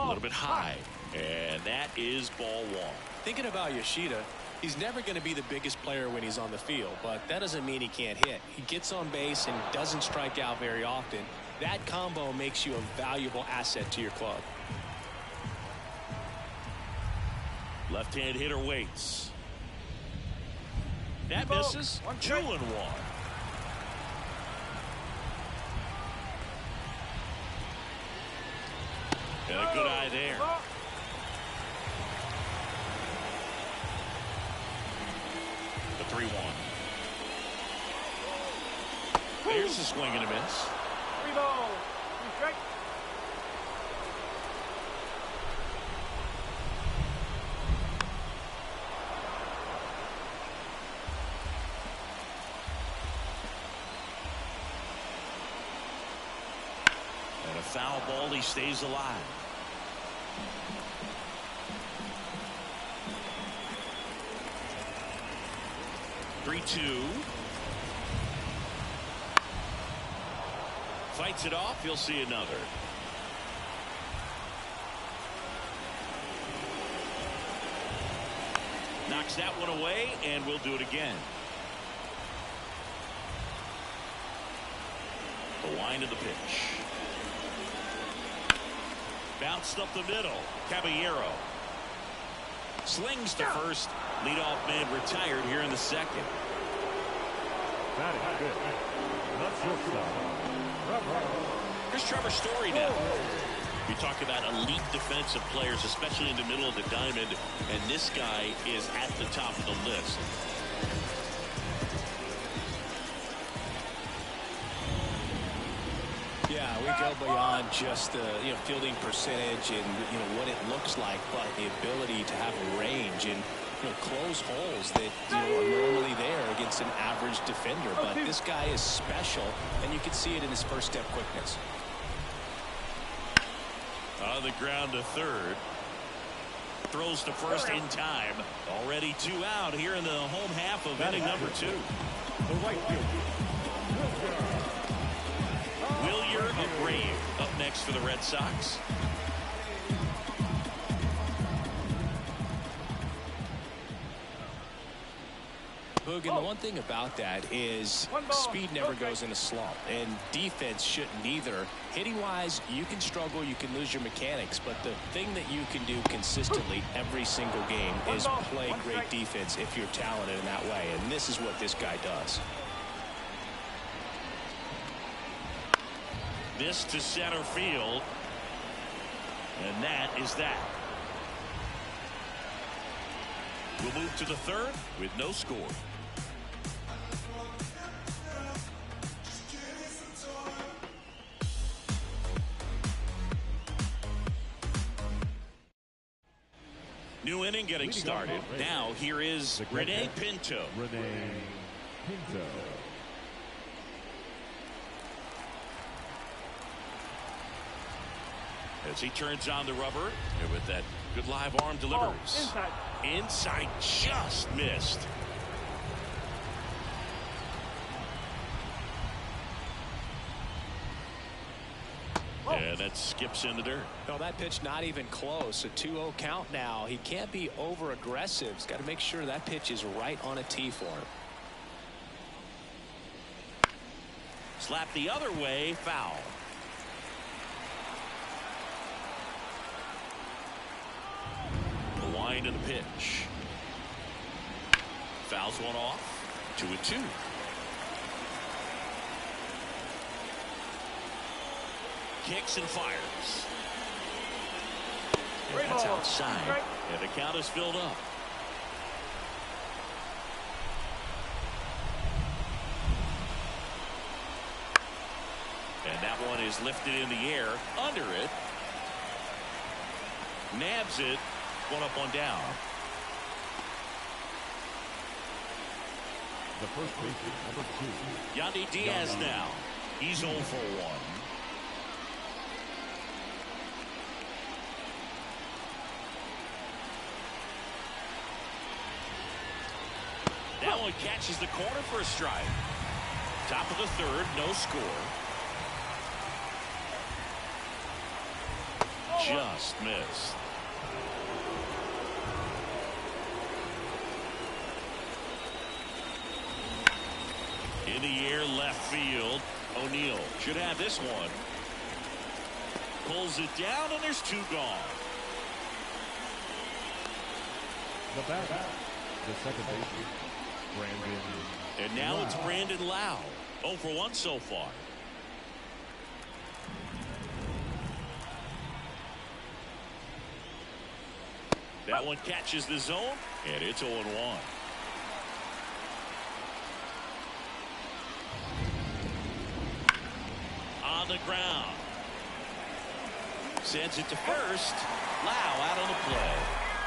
little bit high. And that is ball one. Thinking about Yoshida, he's never going to be the biggest player when he's on the field, but that doesn't mean he can't hit. He gets on base and doesn't strike out very often. That combo makes you a valuable asset to your club. Left-hand hitter waits. That misses. 2-1. And a good eye there. The 3-1. There's a swing and a miss. 3 balls. 3 strikes. And a foul ball, he stays alive. Three-two. Fights it off. He'll see another. Knocks that one away, and we'll do it again. The wind of the pitch. Bounced up the middle. Caballero slings to first. Leadoff man retired here in the second. That is good. That's your stop. Here's Trevor Story now. We talk about elite defensive players, especially in the middle of the diamond, and this guy is at the top of the list. Yeah, we go beyond just the fielding percentage and what it looks like, but the ability to have range and close holes that are normally there against an average defender. But this guy is special, and you can see it in his first step quickness. On the ground to third. Throws to first in time. Already 2 out here in the home half of inning number 2. The right field. Wilyer Abreu up next for the Red Sox. Boog, and the one thing about that is speed never goes in a slump, and defense shouldn't either. Hitting-wise, you can struggle, you can lose your mechanics, but the thing that you can do consistently every single game is play great defense if you're talented in that way, and this is what this guy does. This to center field, and that is that. We'll move to the third with no score. New inning getting started. Now here is Rene Pinto. Rene Pinto. As he turns on the rubber, and with that good live arm delivers. Inside just missed. And that skips in the dirt. No, that pitch not even close. A 2-0 count now. He can't be over aggressive. He's got to make sure that pitch is right on a tee for him. Slap the other way, foul. The wind of the pitch. Fouls one off. 2-2. Kicks and fires. And that's outside. And the count is filled up. And that one is lifted in the air. Under it. Nabs it. 1 up, 1 down. The first baseman, number 2. Yandy Diaz now. He's 0 for 1. That one catches the corner for a strike. Top of the third, no score. just missed. In the air, left field. O'Neill should have this one. Pulls it down, and there's 2 gone. The batter, the second baseman, Brandon. And now it's Brandon Lau. 0 for 1 so far. That one catches the zone, and it's 0-1. On the ground. Sends it to first. Lau out on the play.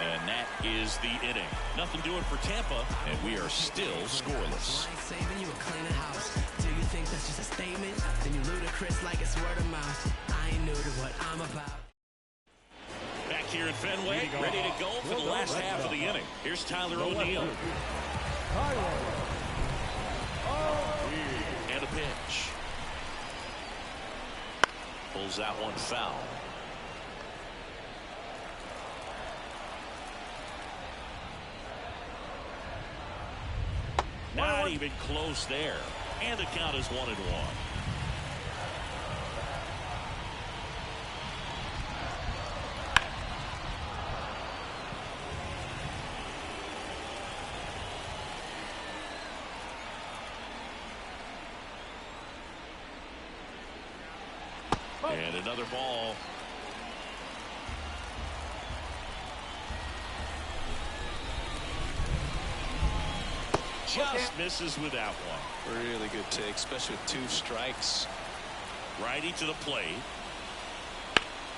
And that is the inning. Nothing doing for Tampa, and we are still scoreless. Saving you a cleaner house. Do you think that's just a statement? Then you ludicrous like it's word of mouth. I ain't new to what I'm about. Back here at Fenway, ready to go for the last half of the inning. Here's Tyler O'Neill. And a pitch. Pulls that one foul. Not even close there. And the count is 1-1. And another ball. Just misses with that one. Really good take, especially with 2 strikes. Righty to the plate.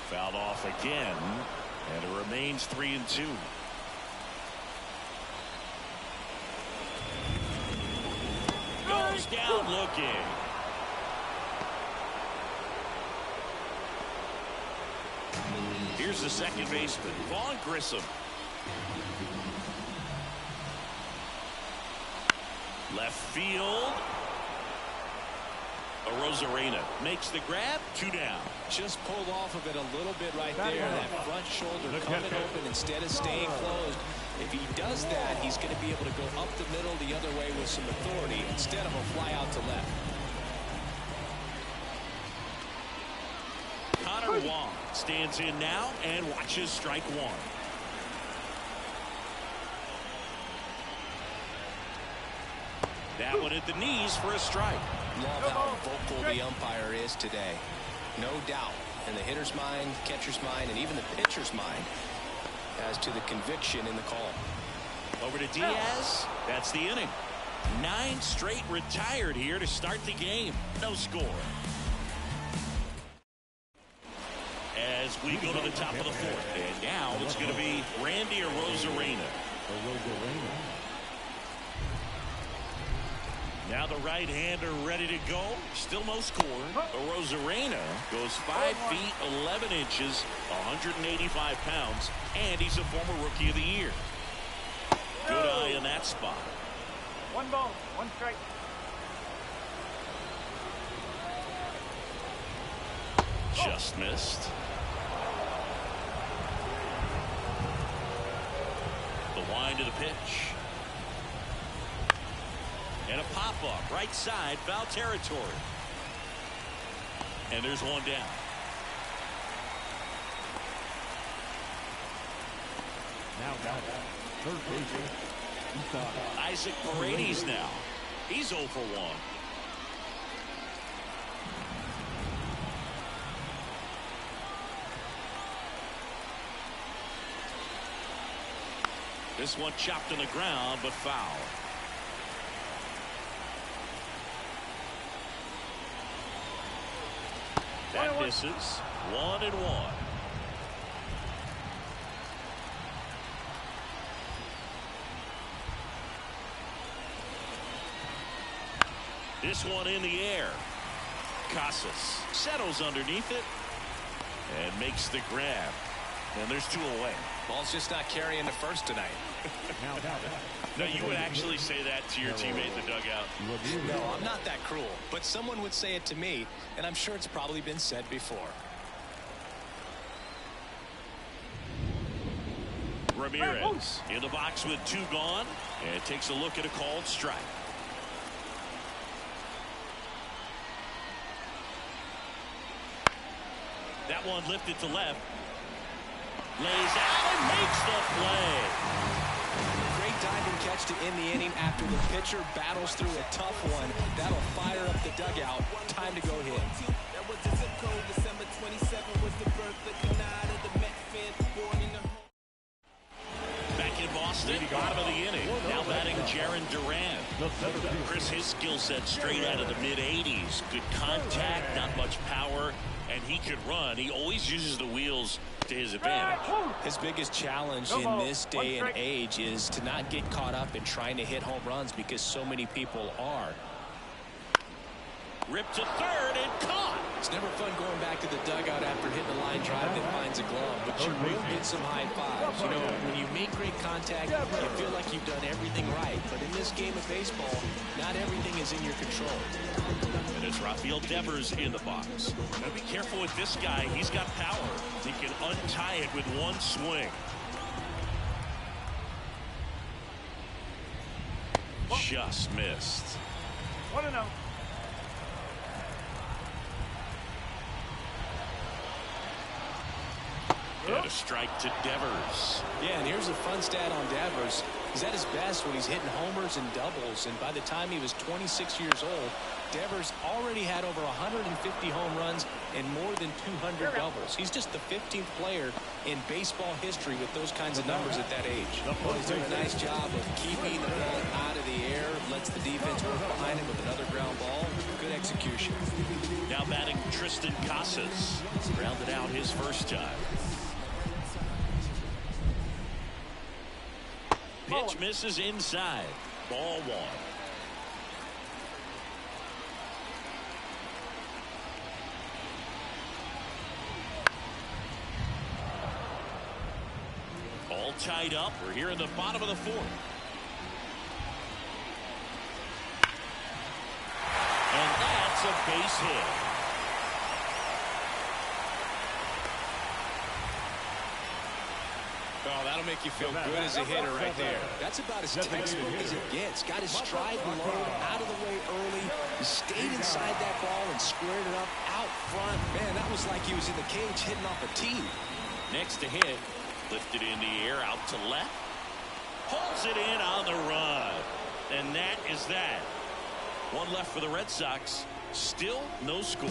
Fouled off again. And it remains 3-2. Goes down looking. Here's the second baseman, Vaughn Grissom. Left field. Arozarena makes the grab. 2 down. Just pulled off of it a little bit right there. That front shoulder coming open instead of staying closed. If he does that, he's going to be able to go up the middle the other way with some authority instead of a fly out to left. Connor Wong stands in now and watches strike 1. That one at the knees for a strike. Love how vocal the umpire is today. No doubt in the hitter's mind, catcher's mind, and even the pitcher's mind as to the conviction in the call. Over to Diaz. That's the inning. 9 straight retired here to start the game. No score. As we go to the top of the 4th. And now it's going to be Randy Arozarena. Now the right-hander ready to go. Still no score. Arozarena goes 5 feet 11 inches, 185 pounds, and he's a former Rookie of the Year. Good eye in that spot. 1 ball, 1 strike. Just missed. The wind of the pitch. And a pop-up, right side, foul territory. And there's 1 down. Now got third baseman, Isaac Paredes now. He's 0 for 1. This one chopped on the ground, but foul. That misses. 1-1. This one in the air. Casas settles underneath it and makes the grab. And there's 2 away. Ball's just not carrying the first tonight. No, you would actually say that to your teammate in the dugout. No, I'm not that cruel, but someone would say it to me, and I'm sure it's probably been said before. Ramirez in the box with 2 gone, and takes a look at a called strike. That one lifted to left. Lays out and makes the play. Great diving catch to end the inning after the pitcher battles through a tough one. That'll fire up the dugout. Time to go hit. That was the zip code. December 27 was the birth of Canada, the Met fan born in the Back in Boston, bottom of the inning. Now batting Jaron Duran. Chris, his skill set straight out of the mid-80s. Good contact, not much power, and he could run. He always uses the wheels to his advantage. His biggest challenge in this day and age is to not get caught up in trying to hit home runs because so many people are. Ripped to third and caught. It's never fun going back to the dugout after hitting a line drive that finds a glove, but you will get some high fives. You know, when you make great contact, you feel like you've done everything right. But in this game of baseball, not everything is in your control. And it's Rafael Devers in the box. Now be careful with this guy. He's got power. He can untie it with one swing. Just missed. 1-0. And a strike to Devers. Yeah, and here's a fun stat on Devers. He's at his best when he's hitting homers and doubles, and by the time he was 26 years old, Devers already had over 150 home runs and more than 200 doubles. He's just the 15th player in baseball history with those kinds of numbers at that age. Well, he's doing a nice job of keeping the ball out of the air, lets the defense work behind him with another ground ball. Good execution. Now batting Tristan Casas. Grounded out his first time. Pitch misses inside. Ball 1. All tied up. We're here in the bottom of the 4th. And that's a base hit. Oh, that'll make you feel good as a hitter right there. That's about as textbook as it gets. Got his stride and load out of the way early. He stayed inside that ball and squared it up out front. Man, that was like he was in the cage hitting off a tee. Next to hit. Lifted in the air out to left. Pulls it in on the run. And that is that. One left for the Red Sox. Still no score.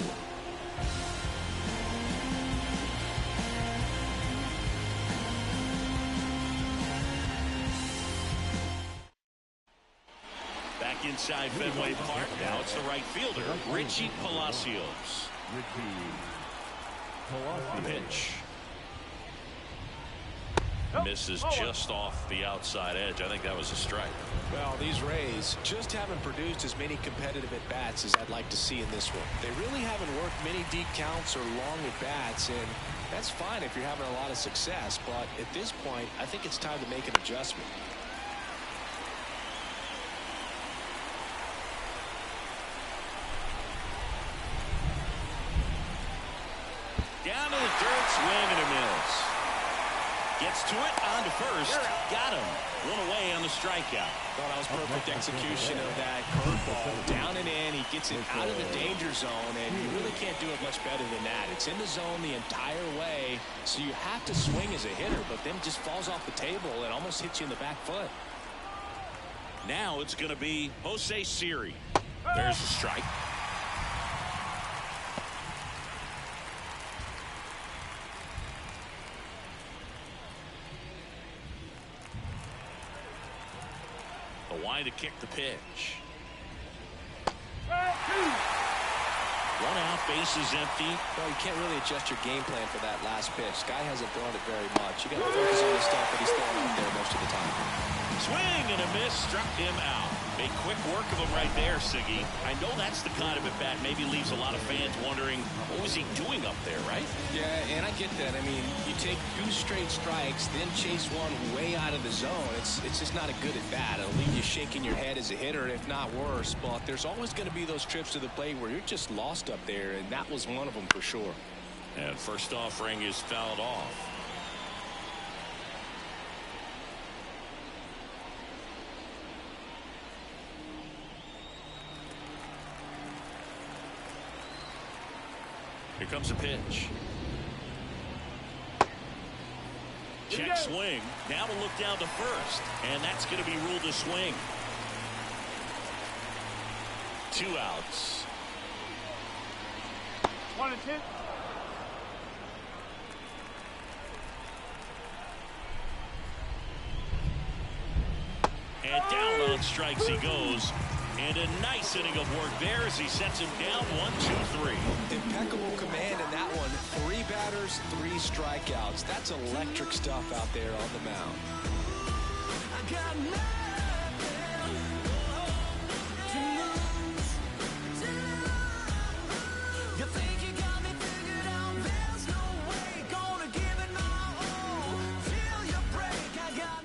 Back inside Fenway Park. Now it's the right fielder, Richie Palacios. Pitch. Misses just off the outside edge. I think that was a strike. Well, these Rays just haven't produced as many competitive at-bats as I'd like to see in this one. They really haven't worked many deep counts or long at-bats, and that's fine if you're having a lot of success. But at this point, I think it's time to make an adjustment. Down to the dirt, swing and a miss. Gets to it, on to first. Got him. One away on the strikeout. Well, that was perfect execution of that curveball. Down and in, he gets it out of the danger zone, and you really can't do it much better than that. It's in the zone the entire way, so you have to swing as a hitter, but then it just falls off the table and almost hits you in the back foot. Now it's going to be Jose Siri. There's the strike. The wide to kick the pitch. Run out, bases empty. Well, you can't really adjust your game plan for that last pitch. Guy hasn't thrown it very much. You got to focus on the stuff that he's throwing out there most of the time. Swing and a miss, struck him out. Made quick work of him right there, Siggy. I know that's the kind of at bat maybe leaves a lot of fans wondering what was he doing up there, right? Yeah, and I get that. I mean, you take 2 straight strikes, then chase one way out of the zone. It's just not a good at bat. It'll leave you shaking your head as a hitter, if not worse. But there's always going to be those trips to the plate where you're just lost up there, and that was one of them for sure. And first offering is fouled off. Here comes a pitch. Check swing. Now to look down to first. And that's going to be ruled a swing. 2 outs. 1 and 2. And down on strikes he goes. And a nice inning of work there as he sets him down 1-2-3. Impeccable command in that one. 3 batters, 3 strikeouts. That's electric stuff out there on the mound. I got nothing to lose. You think you got me figured out? There's no way. Gonna give it my all till you break. I got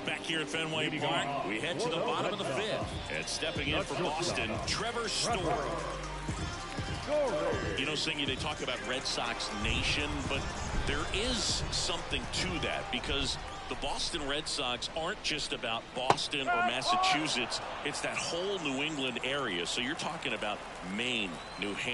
Back here at Fenway Park, we head to the bottom of the 5th. And stepping in for Boston, Trevor Story. You know, Singy, they talk about Red Sox Nation, but there is something to that because the Boston Red Sox aren't just about Boston or Massachusetts. It's that whole New England area. So you're talking about Maine, New Hampshire.